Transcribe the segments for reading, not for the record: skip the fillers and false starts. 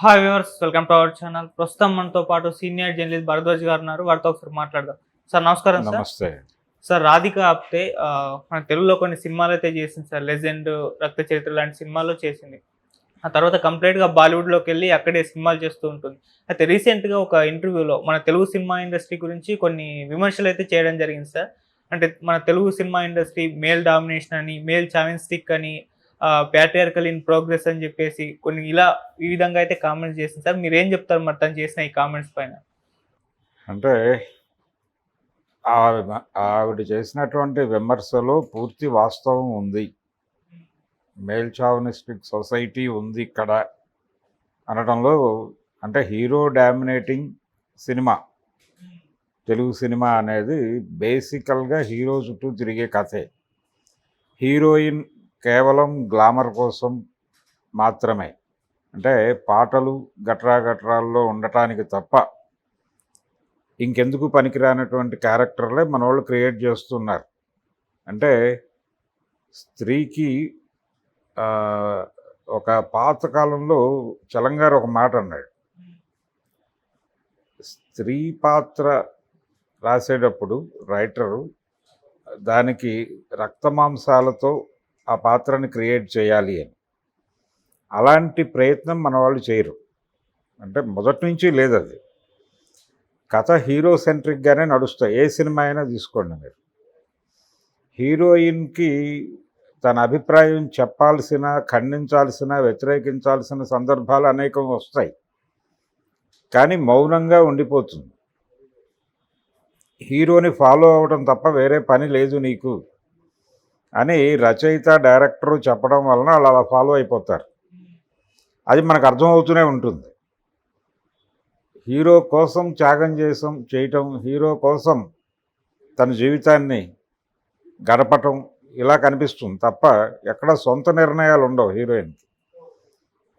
Hi viewers, welcome to our channel. ప్రస్తుతం మనతో పాటు సీనియర్ జర్నలిస్ట్ భరద్వాజ్ గారు ఉన్నారు. వారితో ఒకసారి మాట్లాడదాం. సార్ నమస్కారం సార్. నమస్తే. సార్ 'రాధిక ఆప్టే' మన తెలుగులో కొన్ని సినిమాలైతే చేసింది సార్. 'లెజెండ్', 'రక్త చరిత్ర' లాంటి సినిమాలు చేసింది. ఆ తర్వాత కంప్లీట్‌గా బాలీవుడ్‌లోకెళ్ళి అక్కడే సినిమాలు చేస్తూ ఉంటుంది. అయితే రీసెంట్‌గా ఒక ఇంటర్వ్యూలో మన తెలుగు సినిమా ఇండస్ట్రీ గురించి కొన్ని విమర్శలైతే చేయడం జరిగింది సార్. అంటే మన Telugu cinema industry male domination అని, మేల్ చావిస్టిక్ అని, ప్యాట్రియార్కల్ ఇన్ ప్రోగ్రెస్ అని చెప్పేసి కొన్ని ఇలా ఈ విధంగా అయితే కామెంట్స్ చేసింది సార్. మీరేం చెప్తారు మరి తను చేసిన ఈ కామెంట్స్ పైన? అంటే ఆవిడ చేసినటువంటి విమర్శలో పూర్తి వాస్తవం ఉంది. మేల్ చావనిస్టిక్ సొసైటీ ఉంది ఇక్కడ అనడంలో, అంటే hero dominating cinema, Telugu cinema అనేది బేసికల్గా హీరో చుట్టూ తిరిగే కథే. హీరోయిన్ కేవలం గ్లామర్ కోసం మాత్రమే, అంటే పాటలు గట్రాల్లో ఉండటానికి తప్ప ఇంకెందుకు పనికిరానటువంటి క్యారెక్టర్లే మన వాళ్ళు క్రియేట్ చేస్తున్నారు. అంటే స్త్రీకి ఒక పాతకాలంలో చలంగారు ఒక మాట అన్నాడు, స్త్రీ పాత్ర రాసేటప్పుడు రైటరు దానికి రక్తమాంసాలతో ఆ పాత్రని క్రియేట్ చేయాలి అని. అలాంటి ప్రయత్నం మన వాళ్ళు చేయరు. అంటే మొదటి నుంచి లేదు అది. కథ హీరో సెంట్రిక్గానే నడుస్తాయి. ఏ సినిమా అయినా తీసుకోండి మీరు. హీరోయిన్కి తన అభిప్రాయం చెప్పాల్సిన, ఖండించాల్సిన, వ్యతిరేకించాల్సిన సందర్భాలు అనేకం వస్తాయి. కానీ మౌనంగా ఉండిపోతుంది. హీరోని ఫాలో అవ్వడం తప్ప వేరే పని లేదు నీకు అని రచయిత, డైరెక్టరు చెప్పడం వలన వాళ్ళు అలా ఫాలో అయిపోతారు. అది మనకు అర్థమవుతూనే ఉంటుంది. హీరో కోసం త్యాగం చేయటం, హీరో కోసం తన జీవితాన్ని గడపటం ఇలా కనిపిస్తుంది తప్ప ఎక్కడ సొంత నిర్ణయాలు ఉండవు హీరోయిన్కి.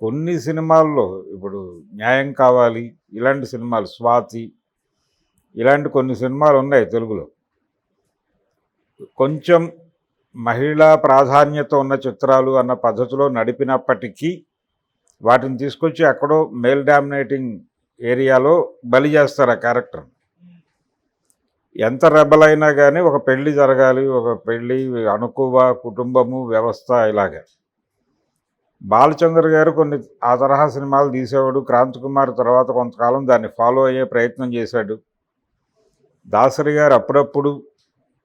కొన్ని సినిమాల్లో ఇప్పుడు న్యాయం కావాలి ఇలాంటి సినిమాలు, స్వాతి ఇలాంటి కొన్ని సినిమాలు ఉన్నాయి తెలుగులో. కొంచెం మహిళా ప్రాధాన్యత ఉన్న చిత్రాలు అన్న పద్ధతిలో నడిపినప్పటికీ వాటిని తీసుకొచ్చి ఎక్కడో మేల్ డామినేటింగ్ ఏరియాలో బలి చేస్తారు ఆ క్యారెక్టర్. ఎంత రెబల్ అయినా కానీ ఒక పెళ్ళి జరగాలి, ఒక పెళ్ళి, అణకువ, కుటుంబము, వ్యవస్థ ఇలాగా. బాలచంద్ర గారు కొన్ని ఆ తరహా సినిమాలు తీసేవాడు. క్రాంతికుమార్ తర్వాత కొంతకాలం దాన్ని ఫాలో అయ్యే ప్రయత్నం చేశాడు. దాసరి గారు అప్పుడప్పుడు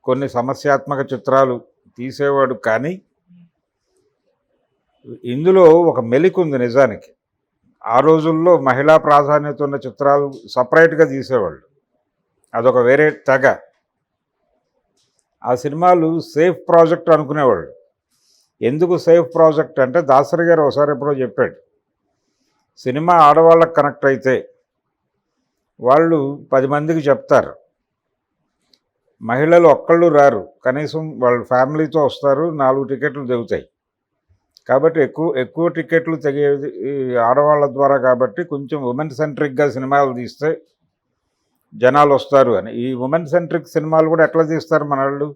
కొన్ని సమస్యాత్మక చిత్రాలు తీసేవాడు. కానీ ఇందులో ఒక మెలిక ఉంది నిజానికి. ఆ రోజుల్లో మహిళా ప్రాధాన్యత ఉన్న చిత్రాలు సపరేట్గా తీసేవాళ్ళు, అదొక వేరే తెగ. ఆ సినిమాలు సేఫ్ ప్రాజెక్ట్ అనుకునేవాళ్ళు. ఎందుకు సేఫ్ ప్రాజెక్ట్ అంటే, దాసరి గారు ఒకసారి ఎప్పుడో చెప్పాడు, సినిమా ఆడవాళ్ళకి కనెక్ట్ అయితే వాళ్ళు 10 మందికి చెప్తారు, మహిళలు ఒక్కళ్ళు రారు, కనీసం వాళ్ళ ఫ్యామిలీతో వస్తారు, 4 టికెట్లు దిగుతాయి. కాబట్టి ఎక్కువ టికెట్లు తెగేది ఆడవాళ్ళ ద్వారా. కాబట్టి కొంచెం ఉమెన్ సెంట్రిక్గా సినిమాలు తీస్తే జనాలు వస్తారు అని. ఈ ఉమెన్ సెంట్రిక్ సినిమాలు కూడా ఎట్లా తీస్తారు మన వాళ్ళు?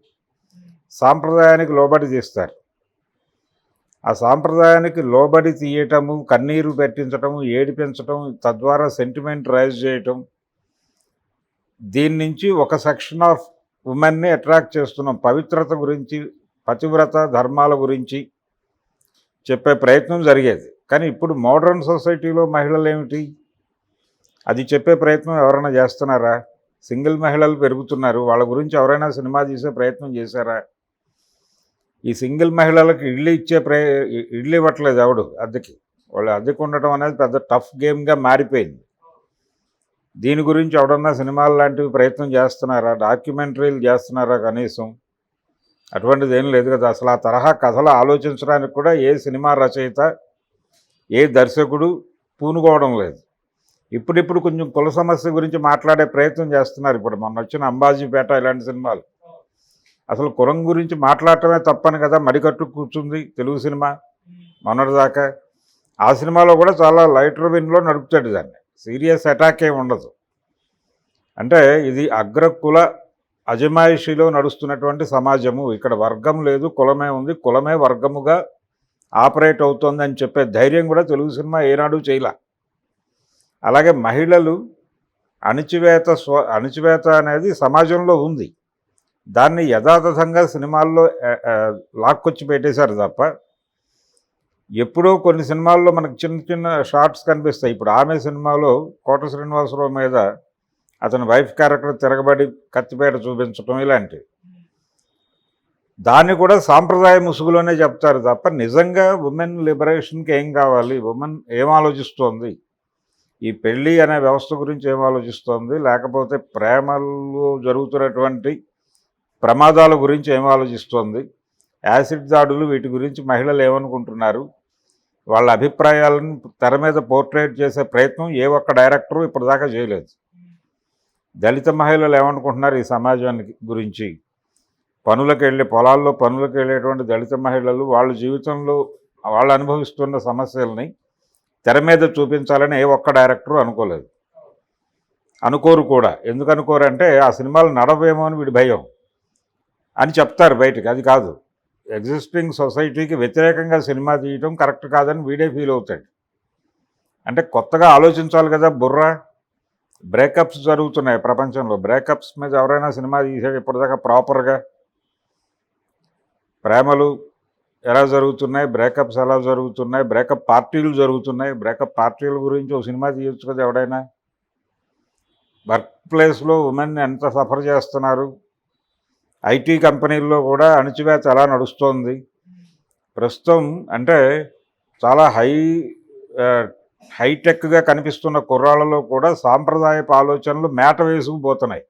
సాంప్రదాయానికి లోబడి తీస్తారు. ఆ సాంప్రదాయానికి లోబడి తీయటము, కన్నీరు పెట్టించటము, ఏడిపించటం, తద్వారా సెంటిమెంట్ రైజ్ చేయటం, దీని నుంచి ఒక సెక్షన్ ఆఫ్ ఉమెన్ని అట్రాక్ట్ చేస్తున్నాం. పవిత్రత గురించి, పతివ్రత ధర్మాల గురించి చెప్పే ప్రయత్నం జరిగేది. కానీ ఇప్పుడు మోడర్న్ సొసైటీలో మహిళలు ఏమిటి, అది చెప్పే ప్రయత్నం ఎవరైనా చేస్తున్నారా? సింగిల్ మహిళలు పెరుగుతున్నారు, వాళ్ళ గురించి ఎవరైనా సినిమా తీసే ప్రయత్నం చేశారా? ఈ సింగిల్ మహిళలకు ఇళ్ళు ఇవ్వట్లేదు ఎవడు అద్దెకి. వాళ్ళు అద్దెకు ఉండటం అనేది పెద్ద టఫ్ గేమ్గా మారిపోయింది. దీని గురించి ఎవడన్నా సినిమాలు లాంటివి ప్రయత్నం చేస్తున్నారా? డాక్యుమెంటరీలు చేస్తున్నారా? కనీసం అటువంటిది ఏం లేదు కదా. అసలు ఆ తరహా కథలు ఆలోచించడానికి కూడా ఏ సినిమా రచయిత, ఏ దర్శకుడు పూనుకోవడం లేదు. ఇప్పుడిప్పుడు కొంచెం కుల సమస్య గురించి మాట్లాడే ప్రయత్నం చేస్తున్నారు. ఇప్పుడు మొన్న వచ్చిన అంబాజీపేట ఇలాంటి సినిమాలు అసలు కులం గురించి మాట్లాడటమే తప్పని కదా మడికట్టు కూర్చుంది తెలుగు సినిమా మొన్నటిదాకా. ఆ సినిమాలో కూడా చాలా లైటర్ విన్లో నడుపుతాడు దాన్ని, సీరియస్ అటాక్ ఏమి ఉండదు. అంటే ఇది అగ్రకుల అజమాయిషిలో నడుస్తున్నటువంటి సమాజము. ఇక్కడ వర్గం లేదు, కులమే ఉంది, కులమే వర్గముగా ఆపరేట్ అవుతుంది అని చెప్పే ధైర్యం కూడా తెలుగు సినిమా ఏనాడు చేయలే. అలాగే మహిళలు అణచివేత అనేది సమాజంలో ఉంది. దాన్ని యథాతథంగా సినిమాల్లో లాక్కొచ్చి పెట్టేశారు తప్ప, ఎప్పుడో కొన్ని సినిమాల్లో మనకు చిన్న చిన్న షార్ట్స్ కనిపిస్తాయి. ఇప్పుడు ఆమె సినిమాలో కోట శ్రీనివాసరావు మీద అతని వైఫ్ క్యారెక్టర్ తిరగబడి కత్తిపేట చూపించటం ఇలాంటివి. దాన్ని కూడా సాంప్రదాయ ముసుగులోనే చెప్తారు తప్ప, నిజంగా ఉమెన్ లిబరేషన్కి ఏం కావాలి, ఉమెన్ ఏం ఆలోచిస్తోంది, ఈ పెళ్ళి అనే వ్యవస్థ గురించి ఏం ఆలోచిస్తోంది, లేకపోతే ప్రేమలో జరుగుతున్నటువంటి ప్రమాదాల గురించి ఏం ఆలోచిస్తోంది, యాసిడ్ దాడులు వీటి గురించి మహిళలు ఏమనుకుంటున్నారు, వాళ్ళ అభిప్రాయాలను తెర మీద పోర్ట్రేట్ చేసే ప్రయత్నం ఏ ఒక్క డైరెక్టరు ఇప్పటిదాకా చేయలేదు. దళిత మహిళలు ఏమనుకుంటున్నారు ఈ సమాజానికి గురించి, పొలాల్లో పనులకు వెళ్ళేటువంటి దళిత మహిళలు వాళ్ళ జీవితంలో వాళ్ళు అనుభవిస్తున్న సమస్యల్ని తెర మీద చూపించాలని ఏ ఒక్క డైరెక్టరు అనుకోరు కూడా. ఎందుకు అనుకోరంటే ఆ సినిమాలు నడవేమో అని వీడి భయం అని చెప్తారు బయటికి. అది కాదు, ఎగ్జిస్టింగ్ సొసైటీకి వ్యతిరేకంగా సినిమా తీయటం కరెక్ట్ కాదని వీడే ఫీల్ అవుతాడు. అంటే కొత్తగా ఆలోచించాలి కదా బుర్ర. బ్రేకప్స్ జరుగుతున్నాయి ప్రపంచంలో, బ్రేకప్స్ మీద ఎవరైనా సినిమా తీసాడు ఇప్పటిదాకా ప్రాపర్గా? ప్రేమలు ఎలా జరుగుతున్నాయి, బ్రేకప్స్ ఎలా జరుగుతున్నాయి, బ్రేకప్ పార్టీలు జరుగుతున్నాయి, బ్రేకప్ పార్టీల గురించి ఒక సినిమా తీయొచ్చు కదా ఎవడైనా. వర్క్ ప్లేస్లో ఉమెన్ ఎంత సఫర్ చేస్తున్నారు, ఐటీ కంపెనీల్లో కూడా అణచివేత ఎలా నడుస్తోంది ప్రస్తుతం. అంటే చాలా హైటెక్గా కనిపిస్తున్న కుర్రాళ్ళలో కూడా సాంప్రదాయపు ఆలోచనలు మేట వేసుకుపోతున్నాయి.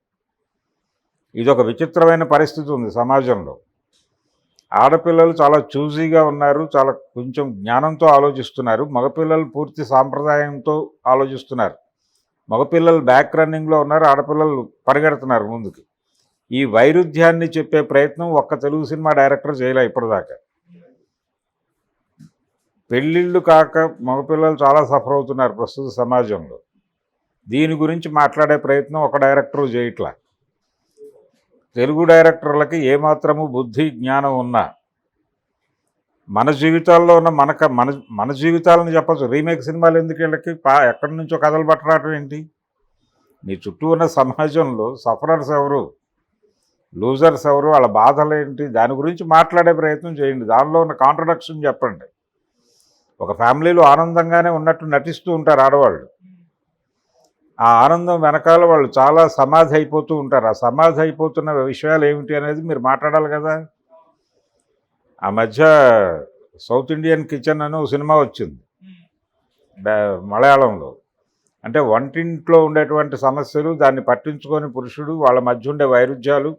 ఇదొక విచిత్రమైన పరిస్థితి ఉంది సమాజంలో. ఆడపిల్లలు చాలా చూజీగా ఉన్నారు, చాలా కొంచెం జ్ఞానంతో ఆలోచిస్తున్నారు. మగపిల్లలు పూర్తి సాంప్రదాయంతో ఆలోచిస్తున్నారు. మగపిల్లలు బ్యాక్ రన్నింగ్లో ఉన్నారు, ఆడపిల్లలు పరిగెడుతున్నారు ముందుకి. ఈ వైరుధ్యాన్ని చెప్పే ప్రయత్నం ఒక్క తెలుగు సినిమా డైరెక్టర్ చేయలే ఇప్పటిదాకా. పెళ్ళిళ్ళు కాక మగపిల్లలు చాలా సఫర్ అవుతున్నారు ప్రస్తుత సమాజంలో. దీని గురించి మాట్లాడే ప్రయత్నం ఒక డైరెక్టరు చేయట్లా. తెలుగు డైరెక్టర్లకి ఏమాత్రము బుద్ధి జ్ఞానం ఉన్నా మన జీవితాల్లో ఉన్న మన జీవితాలను చెప్పచ్చు. రీమేక్ సినిమాలు ఎందుకు వీళ్ళకి? ఎక్కడి నుంచో కథలు పట్టరావటం ఏంటి? మీ చుట్టూ ఉన్న సమాజంలో సఫరర్స్ ఎవరు, లూజర్స్ ఎవరు, వాళ్ళ బాధలు ఏంటి, దాని గురించి మాట్లాడే ప్రయత్నం చేయండి. దానిలో ఉన్న కాంట్రడక్షన్ చెప్పండి. ఒక ఫ్యామిలీలో ఆనందంగానే ఉన్నట్టు నటిస్తూ ఉంటారు ఆడవాళ్ళు. ఆ ఆనందం వెనకాల వాళ్ళు చాలా సమాధి అయిపోతూ ఉంటారు. ఆ సమాధి అయిపోతున్న విషయాలు ఏమిటి అనేది మీరు మాట్లాడాలి కదా. ఆ మధ్య సౌత్ ఇండియన్ కిచెన్ అని ఒక సినిమా వచ్చింది మలయాళంలో. అంటే వంటింట్లో ఉండేటువంటి సమస్యలు, దాన్ని పట్టించుకొని పురుషుడు, వాళ్ళ మధ్య ఉండే వైరుధ్యాలు,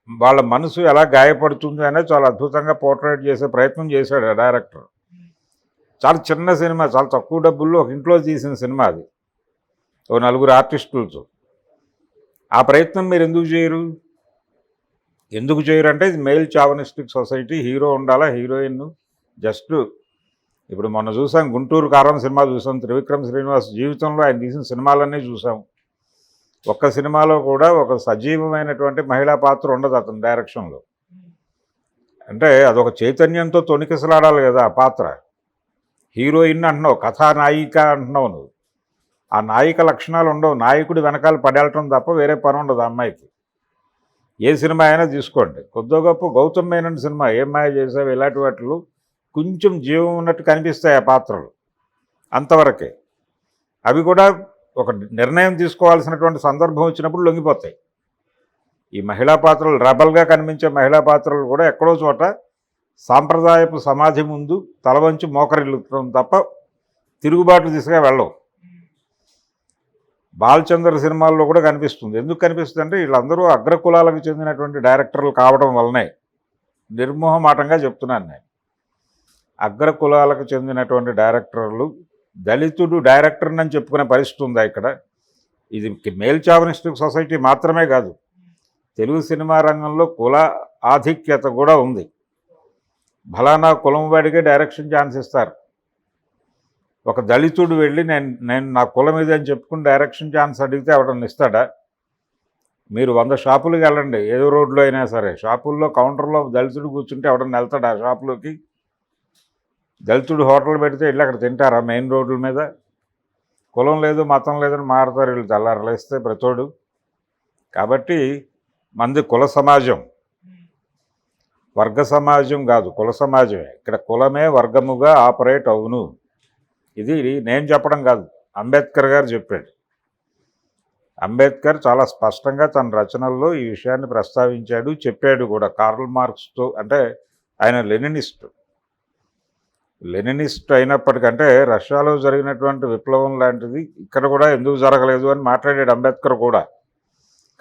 వాళ్ళ మనసు ఎలా గాయపడుతుంది అనేది చాలా అద్భుతంగా పోర్ట్రేట్ చేసే ప్రయత్నం చేశాడు ఆ డైరెక్టర్. చాలా చిన్న సినిమా, చాలా తక్కువ డబ్బుల్లో ఒక ఇంట్లో తీసిన సినిమా అది, ఓ 4 ఆర్టిస్టులతో. ఆ ప్రయత్నం మీరు ఎందుకు చేయరు అంటే ఇది మెయిల్ చావనిస్టిక్ సొసైటీ. హీరో ఉండాలా, హీరోయిన్ జస్ట్. ఇప్పుడు మొన్న చూసాం గుంటూరు కారం సినిమా చూసాం, త్రివిక్రమ్ శ్రీనివాస్ జీవితంలో ఆయన తీసిన సినిమాలన్నీ చూసాం. ఒక్క సినిమాలో కూడా ఒక సజీవమైనటువంటి మహిళా పాత్ర ఉండదు అతని డైరెక్షన్లో. అంటే అదొక చైతన్యంతో తొణికిసలాడాలి కదా ఆ పాత్ర. హీరోయిన్ అంటున్నావు, కథానాయిక అంటున్నావు నువ్వు. ఆ నాయిక లక్షణాలు ఉండవు. నాయకుడి వెనకాల పడేయటం తప్ప వేరే పని ఉండదు ఆ అమ్మాయికి. ఏ సినిమా అయినా తీసుకోండి, కొద్దో గొప్ప గౌతమ్ మేనన్ సినిమా ఏం మాయ చేసావు ఇలాంటి వాటిలో కొంచెం జీవం ఉన్నట్టు కనిపిస్తాయి ఆ పాత్రలు, అంతవరకే. అవి కూడా ఒక నిర్ణయం తీసుకోవాల్సినటువంటి సందర్భం వచ్చినప్పుడు లొంగిపోతాయి. ఈ మహిళా పాత్రలు, రెబల్గా కనిపించే మహిళా పాత్రలు కూడా ఎక్కడో చోట సాంప్రదాయపు సమాధి ముందు తల వంచి మోకరిల్లుతాం తప్ప తిరుగుబాటు దిశగా వెళ్ళవు. బాలచంద్ర సినిమాల్లో కూడా కనిపిస్తుంది. ఎందుకు కనిపిస్తుంది అంటే వీళ్ళందరూ అగ్రకులాలకు చెందినటువంటి డైరెక్టర్లు కావడం వల్లనే. నిర్మోహమాటంగా చెప్తున్నాను నేను. అగ్రకులాలకు చెందినటువంటి డైరెక్టర్లు, దళితుడు డైరెక్టర్ని అని చెప్పుకునే పరిస్థితి ఉందా ఇక్కడ? ఇది మేల్ చావనిస్టిక్ సొసైటీ మాత్రమే కాదు, తెలుగు సినిమా రంగంలో కుల ఆధిక్యత కూడా ఉంది. ఫలానా కులం వాడికే డైరెక్షన్ ఛాన్స్ ఇస్తారు. ఒక దళితుడు వెళ్ళి నేను నా కులం ఇది అని చెప్పుకుని డైరెక్షన్ ఛాన్స్ అడిగితే ఎవడన్నా ఇస్తాడా? మీరు 100 షాపులకు వెళ్ళండి, ఏదో రోడ్లో అయినా సరే, షాపుల్లో కౌంటర్లో దళితుడు కూర్చుంటే ఎవడన్నా వెళ్తాడా ఆ షాపులోకి? దళితుడు హోటల్ పెడితే వెళ్ళి అక్కడ తింటారా మెయిన్ రోడ్ల మీద? కులం లేదు మతం లేదని మారుతారు వీళ్ళు తెల్లారలేస్తే ప్రతోడు. కాబట్టి మంది కుల సమాజం, వర్గ సమాజం కాదు, కుల సమాజమే. ఇక్కడ కులమే వర్గముగా ఆపరేట్ అవును. ఇది నేను చెప్పడం కాదు, అంబేద్కర్ గారు చెప్పాడు. అంబేద్కర్ చాలా స్పష్టంగా తన రచనల్లో ఈ విషయాన్ని ప్రస్తావించాడు, చెప్పాడు కూడా. కార్ల్ మార్క్స్తో, అంటే ఆయన లెనినిస్ట్ అయినప్పటికంటే రష్యాలో జరిగినటువంటి విప్లవం లాంటిది ఇక్కడ కూడా ఎందుకు జరగలేదు అని మాట్లాడాడు అంబేద్కర్ కూడా.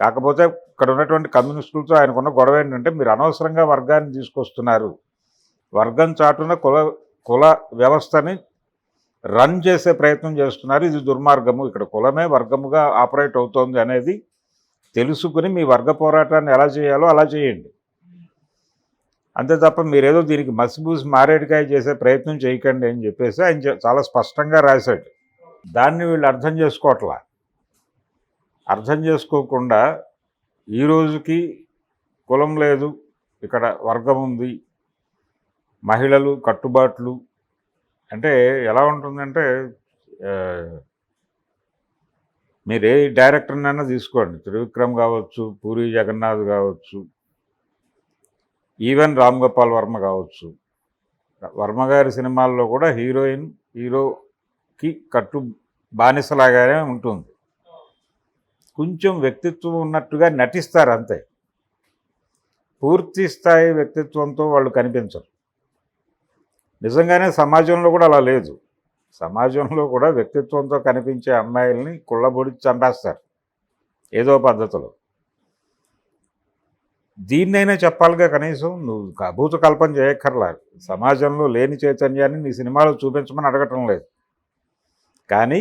కాకపోతే ఇక్కడ ఉన్నటువంటి కమ్యూనిస్టులతో ఆయనకున్న గొడవ ఏంటంటే, మీరు అనవసరంగా వర్గాన్ని తీసుకొస్తున్నారు, వర్గం చాటున కుల వ్యవస్థని రన్ చేసే ప్రయత్నం చేస్తున్నారు, ఇది దుర్మార్గము, ఇక్కడ కులమే వర్గముగా ఆపరేట్ అవుతోంది అనేది తెలుసుకుని మీ వర్గ పోరాటాన్ని ఎలా చేయాలో అలా చేయండి. అంతే తప్ప మీరేదో దీనికి మసిబూసి మారేడుకాయ చేసే ప్రయత్నం చేయకండి అని చెప్పేసి ఆయన చాలా స్పష్టంగా రాశాడు. దాన్ని వీళ్ళు అర్థం చేసుకోవట్లా. అర్థం చేసుకోకుండా ఈ రోజుకి కులం లేదు, ఇక్కడ వర్గం ఉంది, మహిళలు కట్టుబాట్లు. అంటే ఎలా ఉంటుందంటే, మీరు ఏ డైరెక్టర్నైనా తీసుకోండి, త్రివిక్రమ్ కావచ్చు, పూరి జగన్నాథ్ కావచ్చు, ఈవెన్ రామ్ గోపాల్ వర్మ కావచ్చు. వర్మ గారి సినిమాల్లో కూడా హీరోయిన్ హీరోకి కట్టు బానిసలాగానే ఉంటుంది. కొంచెం వ్యక్తిత్వం ఉన్నట్టుగా నటిస్తారు అంతే, పూర్తి స్థాయి వ్యక్తిత్వంతో వాళ్ళు కనిపించరు. నిజంగానే సమాజంలో కూడా అలా లేదు. సమాజంలో కూడా వ్యక్తిత్వంతో కనిపించే అమ్మాయిల్ని కుళ్ళబొడి చంపేస్తారు ఏదో పద్ధతిలో. దీన్నైనా చెప్పాలిగా కనీసం, నువ్వు అభూత కల్పన చేయక్కర్లా. సమాజంలో లేని చైతన్యాన్ని నీ సినిమాలో చూపించమని అడగటం లేదు, కానీ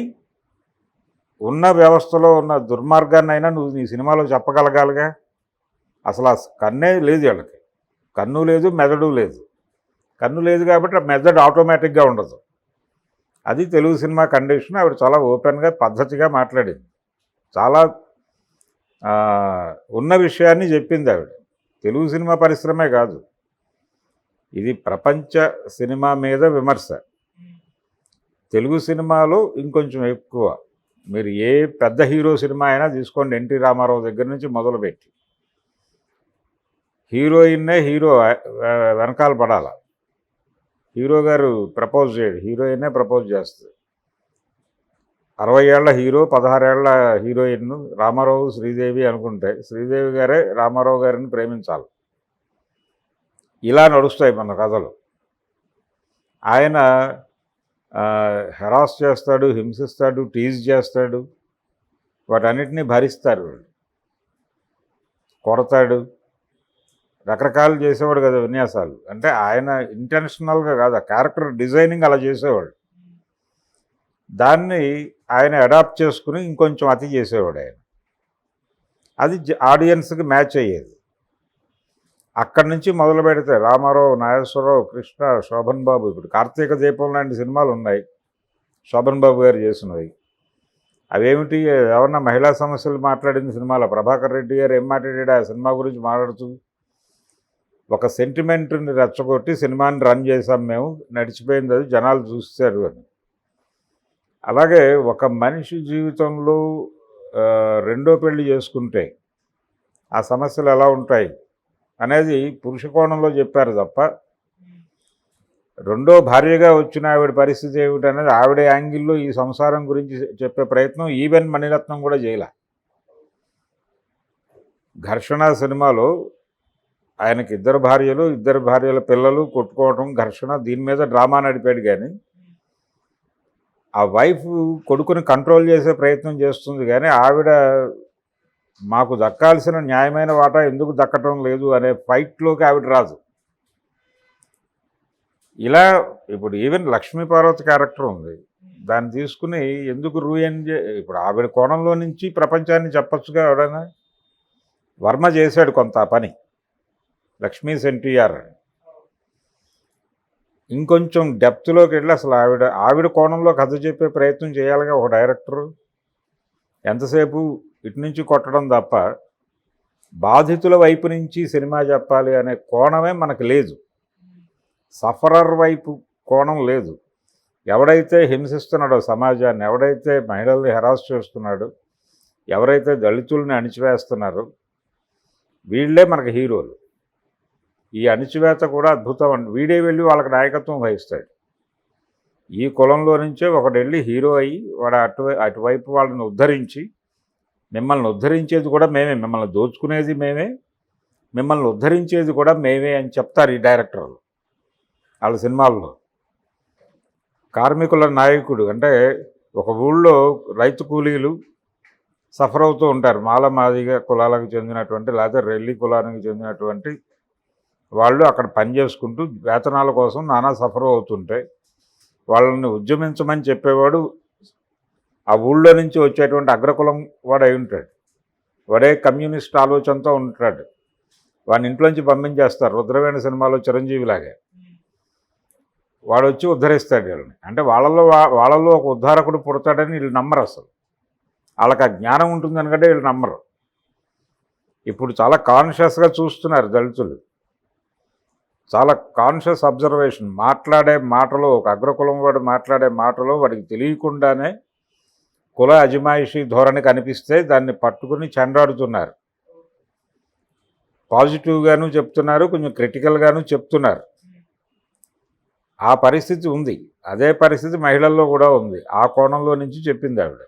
ఉన్న వ్యవస్థలో ఉన్న దుర్మార్గాన్నైనా నువ్వు నీ సినిమాలో చెప్పగలగాలిగా. అసలు ఆ కన్నే లేదు వీళ్ళకి, కన్ను లేదు, మెదడు లేదు. కన్ను లేదు కాబట్టి మెదడు ఆటోమేటిక్గా ఉండదు. అది తెలుగు సినిమా కండిషన్. ఆవిడ చాలా ఓపెన్గా పద్ధతిగా మాట్లాడింది, చాలా ఉన్న విషయాన్ని చెప్పింది ఆవిడ. తెలుగు సినిమా పరిశ్రమే కాదు, ఇది ప్రపంచ సినిమా మీద విమర్శ. తెలుగు సినిమాలో ఇంకొంచెం ఎక్కువ. మీరు ఏ పెద్ద హీరో సినిమా అయినా తీసుకోండి, ఎన్టీ రామారావు దగ్గర నుంచి మొదలుపెట్టి, హీరోయిన్నే హీరో వెనకాల పడాల. హీరో గారు ప్రపోజ్ చేయడు, హీరోయిన్నే ప్రపోజ్ చేస్తుంది. 60 ఏళ్ల హీరో, 16 ఏళ్ల హీరోయిన్, రామారావు శ్రీదేవి అనుకుంటే శ్రీదేవి గారే రామారావు గారిని ప్రేమించాలి. ఇలా నడుస్తాయి మన కథలు. ఆయన హెరాస్ చేస్తాడు, హింసిస్తాడు, టీజ్ చేస్తాడు, వాటన్నిటినీ భరిస్తారు. కొడతాడు, రకరకాలు చేసేవాడు కదా విన్యాసాలు. అంటే ఆయన ఇంటెన్షనల్గా కాదు, ఆ క్యారెక్టర్ డిజైనింగ్ అలా చేసేవాడు. దాన్ని ఆయన అడాప్ట్ చేసుకుని ఇంకొంచెం అతి చేసేవాడు ఆయన. అది ఆడియన్స్కి మ్యాచ్ అయ్యేది. అక్కడి నుంచి మొదలు పెడితే రామారావు, నాగేశ్వరరావు, కృష్ణ, శోభన్ బాబు, ఇప్పుడు కార్తీక దీపం లాంటి సినిమాలు ఉన్నాయి శోభన్ బాబు గారు చేసినవి. అవేమిటి, ఎవరన్నా మహిళా సమస్యలు మాట్లాడిన సినిమాలో ప్రభాకర్ రెడ్డి గారు ఏం మాట్లాడాడు ఆ సినిమా గురించి మాట్లాడుతూ, ఒక సెంటిమెంట్ని రెచ్చగొట్టి సినిమాని రన్ చేసాం మేము, నడిచిపోయింది, అది జనాలు చూస్తారు అని. అలాగే ఒక మనిషి జీవితంలో రెండో పెళ్లి చేసుకుంటే ఆ సమస్యలు ఎలా ఉంటాయి అనేది పురుష కోణంలో చెప్పారు తప్ప, రెండో భార్యగా వచ్చిన ఆవిడ పరిస్థితి ఏమిటి అనేది ఆవిడ యాంగిల్లో ఈ సంసారం గురించి చెప్పే ప్రయత్నం ఈవెన్ మణిరత్నం కూడా చేయలే. ఘర్షణ సినిమాలో ఆయనకి 2 భార్యలు, 2 భార్యల పిల్లలు, కొట్టుకోవడం, ఘర్షణ, దీని మీద డ్రామా నడిపాడు. కానీ ఆ వైఫ్ కొడుకుని కంట్రోల్ చేసే ప్రయత్నం చేస్తుంది, కానీ ఆవిడ మాకు దక్కాల్సిన న్యాయమైన వాటా ఎందుకు దక్కటం లేదు అనే ఫైట్లోకి ఆవిడ రాదు. ఇలా ఇప్పుడు ఈవెన్ లక్ష్మీపార్వతి క్యారెక్టర్ ఉంది, దాన్ని తీసుకుని ఎందుకు రూయన్ ఇప్పుడు ఆవిడ కోణంలో నుంచి ప్రపంచాన్ని చెప్పచ్చుగా ఎవడైనా. వర్మ చేశాడు కొంత పని, లక్ష్మీ ఎన్టీఆర్. ఇంకొంచెం డెప్త్లోకి వెళ్ళి అసలు ఆవిడ కోణంలో కథ చెప్పే ప్రయత్నం చేయాలిగా ఒక డైరెక్టరు. ఎంతసేపు ఇటు నుంచి కొట్టడం తప్ప బాధితుల వైపు నుంచి సినిమా చెప్పాలి అనే కోణమే మనకు లేదు, సఫరర్ వైపు కోణం లేదు. ఎవడైతే హింసిస్తున్నాడో సమాజాన్ని, ఎవడైతే మహిళల్ని హెరాస్ చేస్తున్నాడో, ఎవరైతే దళితుల్ని అణిచివేస్తున్నారో వీళ్ళే మనకు హీరోలు. ఈ అణిచివేత కూడా అద్భుతం అండి. వీడే వెళ్ళి వాళ్ళకి నాయకత్వం వహిస్తాడు. ఈ కులంలో నుంచే ఒకడు వెళ్ళి హీరో అయ్యి వాడు అటువైపు వాళ్ళని ఉద్ధరించి, మిమ్మల్ని ఉద్ధరించేది కూడా మేమే, మిమ్మల్ని దోచుకునేది మేమే, మిమ్మల్ని ఉద్ధరించేది కూడా మేమే అని చెప్తారు ఈ డైరెక్టర్లు వాళ్ళ సినిమాల్లో. కార్మికుల నాయకుడు అంటే ఒక ఊళ్ళో రైతు కూలీలు సఫర్ అవుతూ ఉంటారు. మాదిగ కులాలకు చెందినటువంటి లేకపోతే రెల్లి కులానికి చెందినటువంటి వాళ్ళు అక్కడ పని చేసుకుంటూ వేతనాల కోసం నానా సఫర్ అవుతుంటే వాళ్ళని ఉద్యమించమని చెప్పేవాడు ఆ ఊళ్ళో నుంచి వచ్చేటువంటి అగ్రకులం వాడు అయి ఉంటాడు. వాడే కమ్యూనిస్ట్ ఆలోచనతో ఉంటాడు. వాడిని ఇంట్లోంచి పంపించేస్తారు. రుద్రవేణి సినిమాలో చిరంజీవిలాగే వాడు వచ్చి ఉద్ధరిస్తాడు వీళ్ళని. అంటే వాళ్ళలో ఒక ఉద్ధారకుడు పుడతాడని వీళ్ళు నమ్మరు. అసలు వాళ్ళకి ఆ జ్ఞానం ఉంటుంది అనుకంటే వీళ్ళు నమ్మరు. ఇప్పుడు చాలా కాన్షియస్గా చూస్తున్నారు దళితులు. చాలా కాన్షియస్ అబ్జర్వేషన్. మాట్లాడే మాటలో ఒక అగ్రకులం వాడు మాట్లాడే మాటలో వాడికి తెలియకుండానే కుల అజమాయిషీ ధోరణి కనిపిస్తే దాన్ని పట్టుకుని చెండాడుతున్నారు. పాజిటివ్గాను చెప్తున్నారు, కొంచెం క్రిటికల్గాను చెప్తున్నారు. ఆ పరిస్థితి ఉంది. అదే పరిస్థితి మహిళల్లో కూడా ఉంది. ఆ కోణంలో నుంచి చెప్పింది ఆవిడ.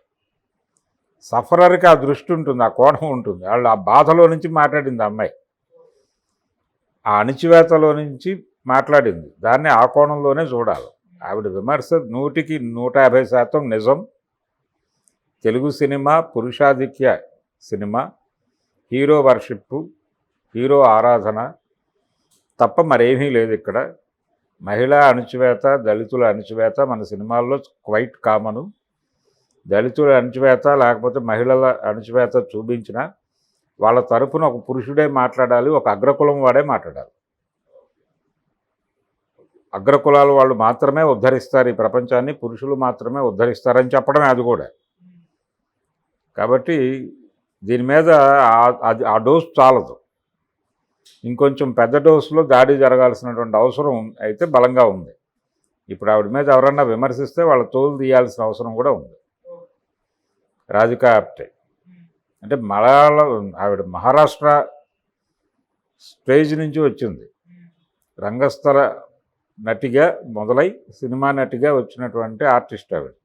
సఫరర్కి ఆ దృష్టి ఉంటుంది, ఆ కోణం ఉంటుంది. వాళ్ళు ఆ బాధలో నుంచి మాట్లాడింది అమ్మాయి. ఆ అణిచివేతలో నుంచి మాట్లాడింది. దాన్ని ఆ కోణంలోనే చూడాలి. ఆవిడ విమర్శ 100కి 150% నిజం. తెలుగు సినిమా పురుషాధిక్య సినిమా, హీరో వర్షిప్పు, హీరో ఆరాధన తప్ప మరేమీ లేదు ఇక్కడ. మహిళా అణిచివేత, దళితుల అణిచివేత మన సినిమాల్లో క్వైట్ కామను. దళితుల అణిచివేత లేకపోతే మహిళల అణిచివేత చూపించిన వాళ్ళ తరపున ఒక పురుషుడే మాట్లాడాలి, ఒక అగ్రకులం వాడే మాట్లాడాలి. అగ్రకులాల వాళ్ళు మాత్రమే ఉద్ధరిస్తారు ఈ ప్రపంచాన్ని, పురుషులు మాత్రమే ఉద్ధరిస్తారని చెప్పడమే అది కూడా. కాబట్టి దీని మీద ఆ డోస్ చాలదు. ఇంకొంచెం పెద్ద డోసులో దాడి జరగాల్సినటువంటి అవసరం అయితే బలంగా ఉంది. ఇప్పుడు ఆవిడ మీద ఎవరన్నా విమర్శిస్తే వాళ్ళ తోలు తీయాల్సిన అవసరం కూడా ఉంది. రాధికా ఆప్టే అంటే ఆవిడ మహారాష్ట్ర స్టేజ్ నుంచి వచ్చింది. రంగస్థల నటిగా మొదలై సినిమా నటిగా వచ్చినటువంటి ఆర్టిస్ట్ ఆవిడ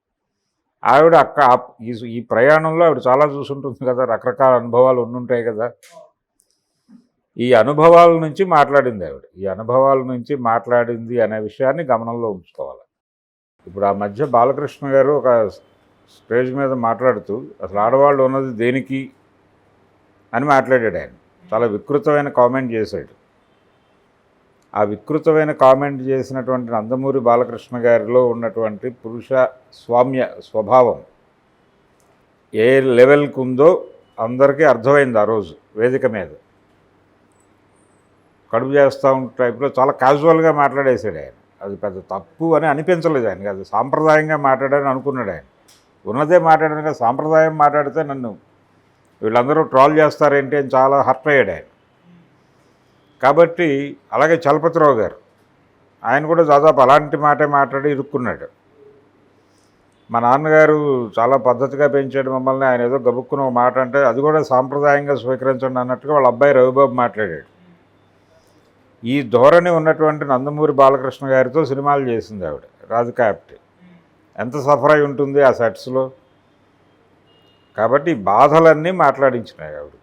ఈ ప్రయాణంలో ఆవిడ చాలా చూసుంటుంది కదా, రకరకాల అనుభవాలు ఉండుంటాయి కదా. ఈ అనుభవాల నుంచి మాట్లాడింది ఆవిడ. ఈ అనుభవాల నుంచి మాట్లాడింది అనే విషయాన్ని గమనంలో ఉంచుకోవాలి. ఇప్పుడు ఆ మధ్య బాలకృష్ణ గారు ఒక స్టేజ్ మీద మాట్లాడుతూ అసలు ఆడవాళ్ళు ఉన్నది దేనికి అని మాట్లాడాడు. ఆయన చాలా వికృతమైన కామెంట్ చేశాడు. ఆ వికృతమైన కామెంట్ చేసినటువంటి నందమూరి బాలకృష్ణ గారిలో ఉన్నటువంటి పురుష స్వామ్య స్వభావం ఏ లెవెల్కి ఉందో అందరికీ అర్థమైంది ఆ రోజు వేదిక మీద. కడుపు చేస్తూ ఉంటే టైప్లో చాలా క్యాజువల్గా మాట్లాడేశాడు ఆయన. అది పెద్ద తప్పు అని అనిపించలేదు ఆయనకి. అది సాంప్రదాయంగా మాట్లాడాలని అనుకున్నాడు ఆయన. ఉన్నదే మాట్లాడాను కదా, సాంప్రదాయం మాట్లాడితే నన్ను వీళ్ళందరూ ట్రాల్ చేస్తారేంటి అని చాలా హర్ట్ అయ్యాడు ఆయన. కాబట్టి అలాగే చలపతిరావు గారు ఆయన కూడా దాదాపు అలాంటి మాటే మాట్లాడి ఇరుక్కున్నాడు. మా నాన్నగారు చాలా పద్ధతిగా పెంచాడు మమ్మల్ని, ఆయన ఏదో గబుక్కున్న ఒక మాట అంటే అది కూడా సాంప్రదాయంగా స్వీకరించండి అన్నట్టుగా వాళ్ళ అబ్బాయి రవిబాబు మాట్లాడాడు. ఈ ధోరణి ఉన్నటువంటి నందమూరి బాలకృష్ణ గారితో సినిమాలు చేసింది ఆవిడ, రాధికా ఆప్టే. ఎంత సఫర్ అయి ఉంటుంది ఆ సెట్స్లో. కాబట్టి బాధలన్నీ మాట్లాడించినాయి ఆవిడ.